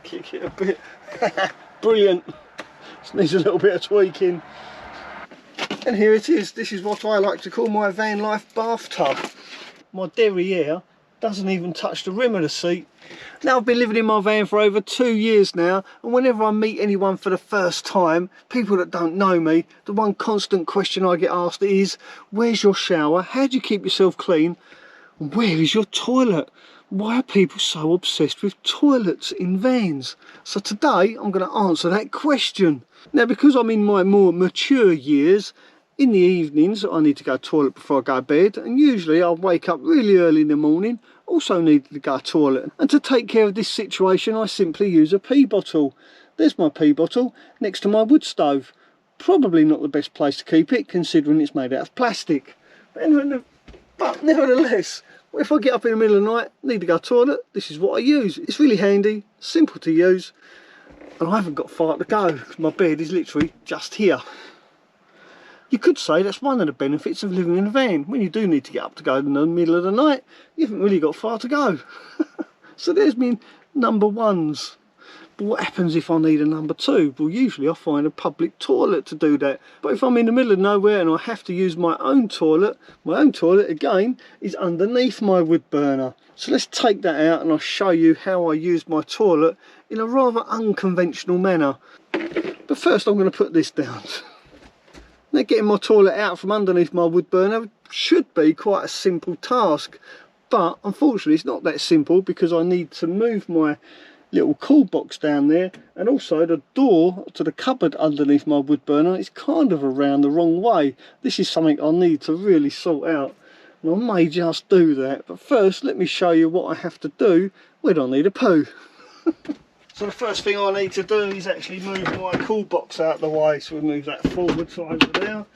Kick it a bit. Brilliant. Just needs a little bit of tweaking. And here it is. This is what I like to call my van life bathtub. My derriere doesn't even touch the rim of the seat. Now, I've been living in my van for over 2 years now, and whenever I meet anyone for the first time, people that don't know me, the one constant question I get asked is, where's your shower? How do you keep yourself clean? And where is your toilet? Why are people so obsessed with toilets in vans? So today I'm going to answer that question. Now, because I'm in my more mature years, in the evenings I need to go to the toilet before I go to bed, and usually I'll wake up really early in the morning, also need to go to the toilet. And to take care of this situation, I simply use a pee bottle. There's my pee bottle next to my wood stove. Probably not the best place to keep it, considering it's made out of plastic. But nevertheless, if I get up in the middle of the night, need to go to the toilet, this is what I use. It's really handy, simple to use, and I haven't got far to go because my bed is literally just here. You could say that's one of the benefits of living in a van. When you do need to get up to go in the middle of the night, you haven't really got far to go. So there's me number ones. But what happens if I need a number two? Well, usually I find a public toilet to do that. But if I'm in the middle of nowhere and I have to use my own toilet again is underneath my wood burner. So let's take that out and I'll show you how I use my toilet in a rather unconventional manner. But first I'm going to put this down. Now, getting my toilet out from underneath my wood burner should be quite a simple task. But unfortunately it's not that simple, because I need to move my little cool box down there, and also the door to the cupboard underneath my wood burner is kind of around the wrong way. This is something I need to really sort out, and I may just do that. But first let me show you what I have to do when I need a poo. So the first thing I need to do is actually move my cool box out of the way. So we move that forward to over there,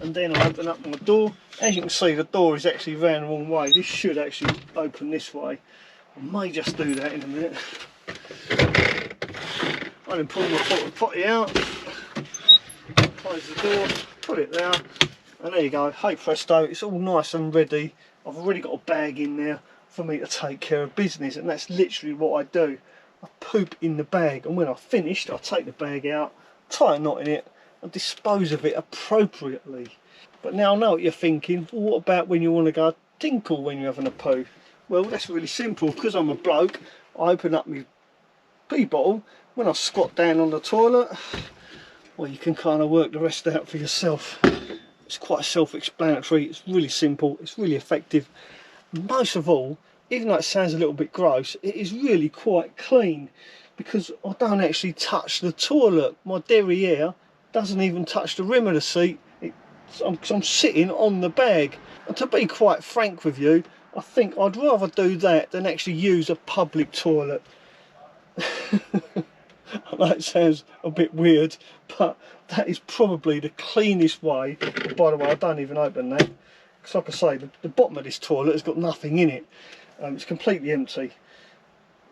and then I open up my door. As you can see, the door is actually round the wrong way. This should actually open this way. I may just do that in a minute. I then pull my potty out, close the door, put it there, and there you go. Hey presto, it's all nice and ready. I've already got a bag in there for me to take care of business, and that's literally what I do. I poop in the bag, and when I've finished I take the bag out, tie a knot in it and dispose of it appropriately. But now I know what you're thinking, well, what about when you want to go tinkle when you're having a poo? Well, that's really simple. Because I'm a bloke, I open up my pee bottle. When I squat down on the toilet, well, you can kind of work the rest out for yourself. It's quite self-explanatory, it's really simple, it's really effective. Most of all, even though it sounds a little bit gross, it is really quite clean, because I don't actually touch the toilet. My derriere doesn't even touch the rim of the seat. I'm sitting on the bag. And to be quite frank with you, I think I'd rather do that than actually use a public toilet. I know it sounds a bit weird, but that is probably the cleanest way. By the way, I don't even open that, because like I say, the bottom of this toilet has got nothing in it. It's completely empty.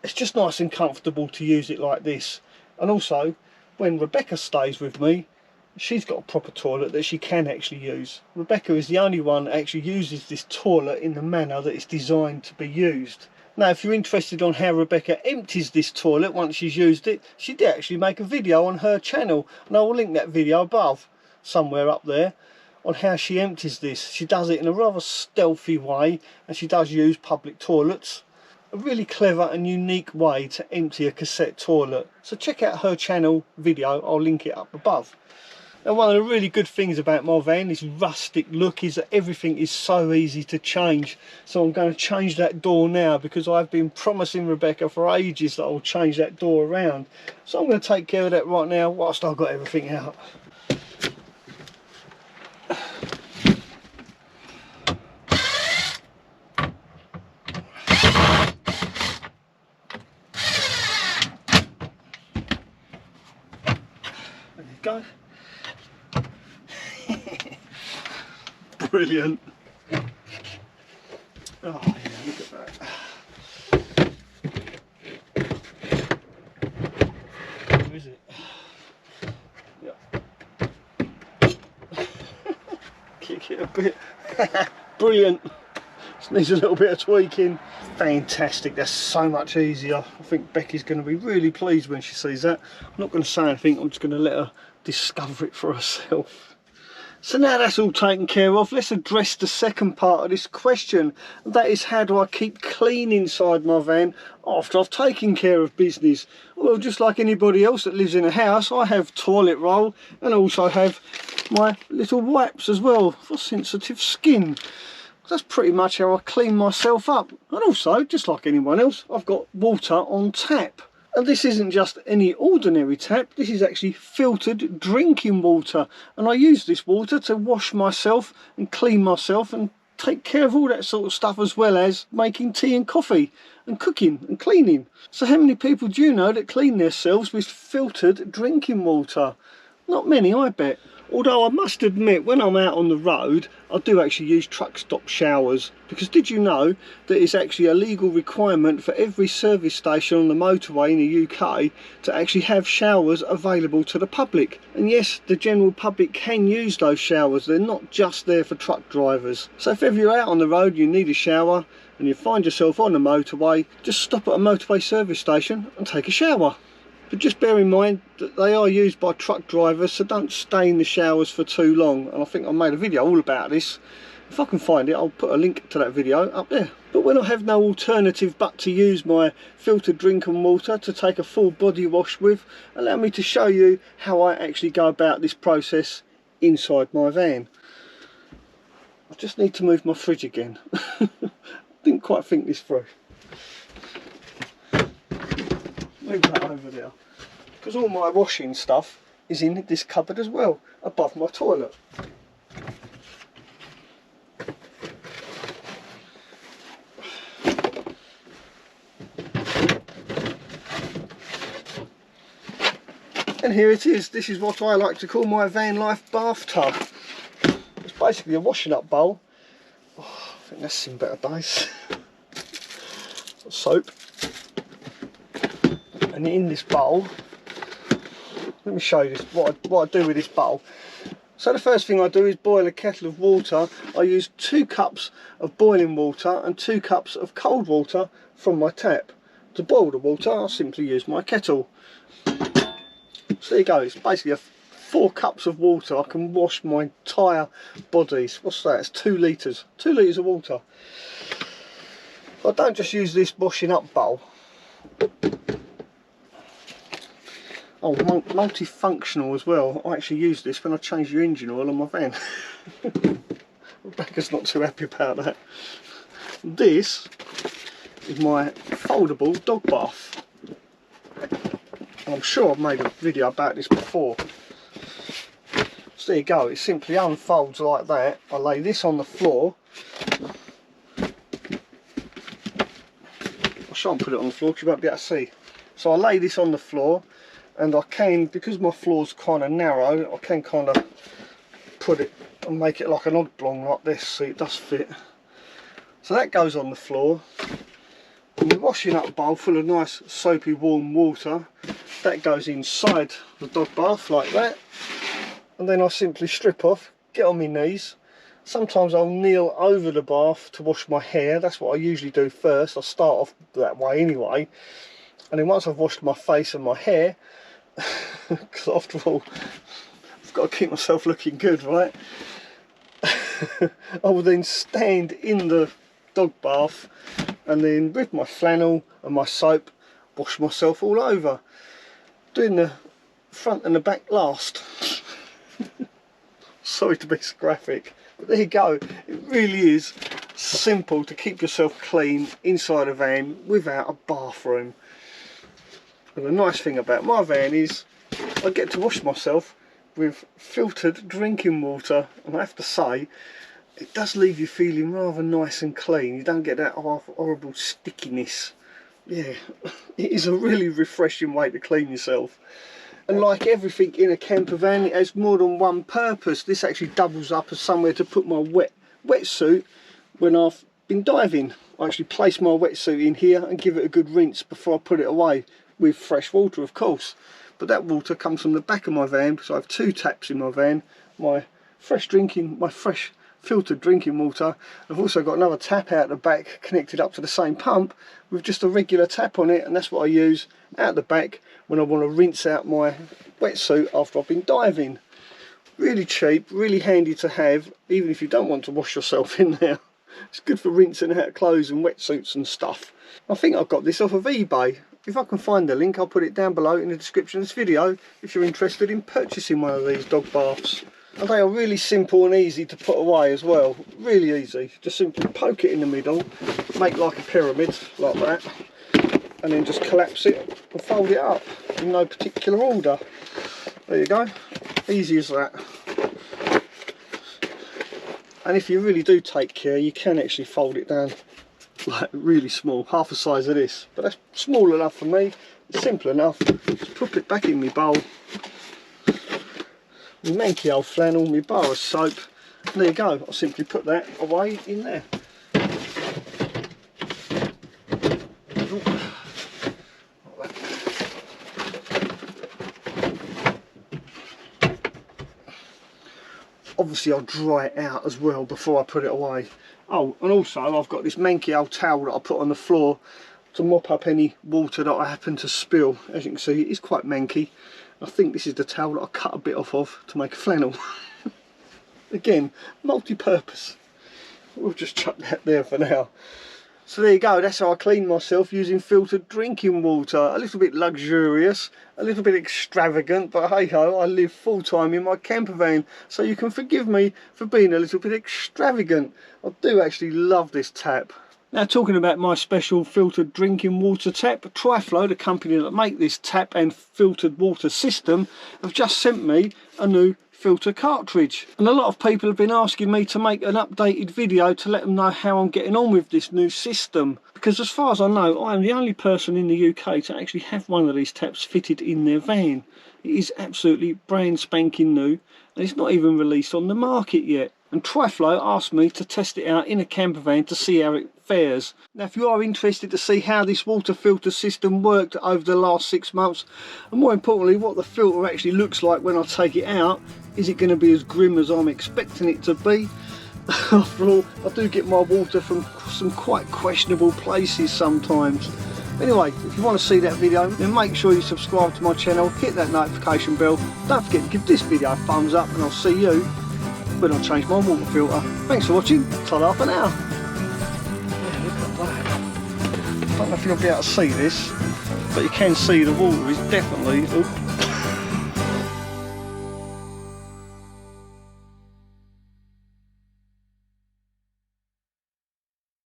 It's just nice and comfortable to use it like this. And also, when Rebecca stays with me, she's got a proper toilet that she can actually use. Rebecca is the only one that actually uses this toilet in the manner that it's designed to be used. Now, if you're interested on how Rebecca empties this toilet once she's used it, she did actually make a video on her channel, and I will link that video above, somewhere up there, on how she empties this. She does it in a rather stealthy way, and she does use public toilets. A really clever and unique way to empty a cassette toilet. So check out her channel video, I'll link it up above. And one of the really good things about my van, this rustic look, is that everything is so easy to change. So I'm going to change that door now, because I've been promising Rebecca for ages that I'll change that door around. So I'm going to take care of that right now whilst I've got everything out. There you go. Brilliant. Oh yeah, look at that. Where is it? Yeah. Kick it a bit. Brilliant. Just needs a little bit of tweaking. Fantastic, that's so much easier. I think Becky's going to be really pleased when she sees that. I'm not going to say anything, I'm just going to let her discover it for herself. So now that's all taken care of, let's address the second part of this question. And that is, how do I keep clean inside my van after I've taken care of business? Well, just like anybody else that lives in a house, I have toilet roll and also have my little wipes as well for sensitive skin. That's pretty much how I clean myself up. And also, just like anyone else, I've got water on tap. And this isn't just any ordinary tap, this is actually filtered drinking water. And I use this water to wash myself and clean myself and take care of all that sort of stuff, as well as making tea and coffee and cooking and cleaning. So how many people do you know that clean themselves with filtered drinking water? Not many, I bet. Although I must admit, when I'm out on the road, I do actually use truck stop showers. Because did you know that it's actually a legal requirement for every service station on the motorway in the UK to actually have showers available to the public? And yes, the general public can use those showers, they're not just there for truck drivers. So if ever you're out on the road and you need a shower and you find yourself on the motorway, just stop at a motorway service station and take a shower. But just bear in mind that they are used by truck drivers, so don't stay in the showers for too long. And I think I made a video all about this. If I can find it, I'll put a link to that video up there. But when I have no alternative but to use my filtered drinking water to take a full body wash with, allow me to show you how I actually go about this process inside my van. I just need to move my fridge again. Didn't quite think this through. Move that over there, because all my washing stuff is in this cupboard as well, above my toilet. And here it is. This is what I like to call my van life bathtub. It's basically a washing up bowl. Oh, I think that's seen better days. Soap. And in this bowl, let me show you this, what I do with this bowl. So the first thing I do is boil a kettle of water. I use 2 cups of boiling water and 2 cups of cold water from my tap. To boil the water, I simply use my kettle. So there you go, it's basically 4 cups of water. I can wash my entire bodies. What's that? It's 2 litres. 2 litres of water. I don't just use this washing up bowl. Oh, multifunctional as well. I actually use this when I change the engine oil on my van. Rebecca's not too happy about that. This is my foldable dog bath. I'm sure I've made a video about this before. So there you go, it simply unfolds like that. I lay this on the floor. I'll try and put it on the floor because you won't be able to see. So I lay this on the floor. And I can, because my floor's kind of narrow, I can kind of put it and make it like an oblong like this, so it does fit. So that goes on the floor. And the washing up bowl full of nice soapy warm water, that goes inside the dog bath like that. And then I simply strip off, get on my knees. Sometimes I'll kneel over the bath to wash my hair. That's what I usually do first. I start off that way anyway. And then once I've washed my face and my hair, because after all, I've got to keep myself looking good, right? I will then stand in the dog bath and then with my flannel and my soap wash myself all over, doing the front and the back last. Sorry to be so graphic, but there you go. It really is simple to keep yourself clean inside a van without a bathroom. And the nice thing about my van is I get to wash myself with filtered drinking water, and I have to say it does leave you feeling rather nice and clean. You don't get that horrible stickiness. Yeah, it is a really refreshing way to clean yourself. And like everything in a camper van, it has more than one purpose. This actually doubles up as somewhere to put my wetsuit when I've been diving. I actually place my wetsuit in here and give it a good rinse before I put it away. With fresh water, of course, but that water comes from the back of my van because I have 2 taps in my van. My fresh filtered drinking water. I've also got another tap out the back connected up to the same pump with just a regular tap on it, and that's what I use out the back when I want to rinse out my wetsuit after I've been diving. Really cheap, really handy to have, even if you don't want to wash yourself in there. It's good for rinsing out clothes and wetsuits and stuff. I think I got this off of eBay. If I can find the link, I'll put it down below in the description of this video if you're interested in purchasing one of these dog baths. And they are really simple and easy to put away as well. Really easy. Just simply poke it in the middle, make like a pyramid like that, and then just collapse it and fold it up in no particular order. There you go. Easy as that. And if you really do take care, you can actually fold it down like really small, half the size of this, but that's small enough for me. It's simple enough. Just put it back in my bowl, my manky old flannel, my bar of soap, and there you go. I'll simply put that away in there. Obviously I'll dry it out as well before I put it away. Oh, and also I've got this manky old towel that I put on the floor to mop up any water that I happen to spill. As you can see, it is quite manky. I think this is the towel that I cut a bit off of to make a flannel. Again, multi-purpose. We'll just chuck that there for now. So there you go, that's how I clean myself using filtered drinking water. A little bit luxurious, a little bit extravagant, but hey ho, I live full time in my camper van, so you can forgive me for being a little bit extravagant. I do actually love this tap. Now, talking about my special filtered drinking water tap, Triflo, the company that make this tap and filtered water system, have just sent me a new filter cartridge, and a lot of people have been asking me to make an updated video to let them know how I'm getting on with this new system, because as far as I know, I am the only person in the UK to actually have one of these taps fitted in their van. It is absolutely brand spanking new, and it's not even released on the market yet. And Triflo asked me to test it out in a camper van to see how it fares. Now, if you are interested to see how this water filter system worked over the last 6 months, and more importantly what the filter actually looks like when I take it out, is it going to be as grim as I'm expecting it to be? After all, I do get my water from some quite questionable places sometimes. Anyway, if you want to see that video, then make sure you subscribe to my channel, hit that notification bell, don't forget to give this video a thumbs up, and I'll see you when I change my water filter. Thanks for watching, ta-da for now. Yeah, look at that. I don't know if you'll be able to see this, but you can see the water is definitely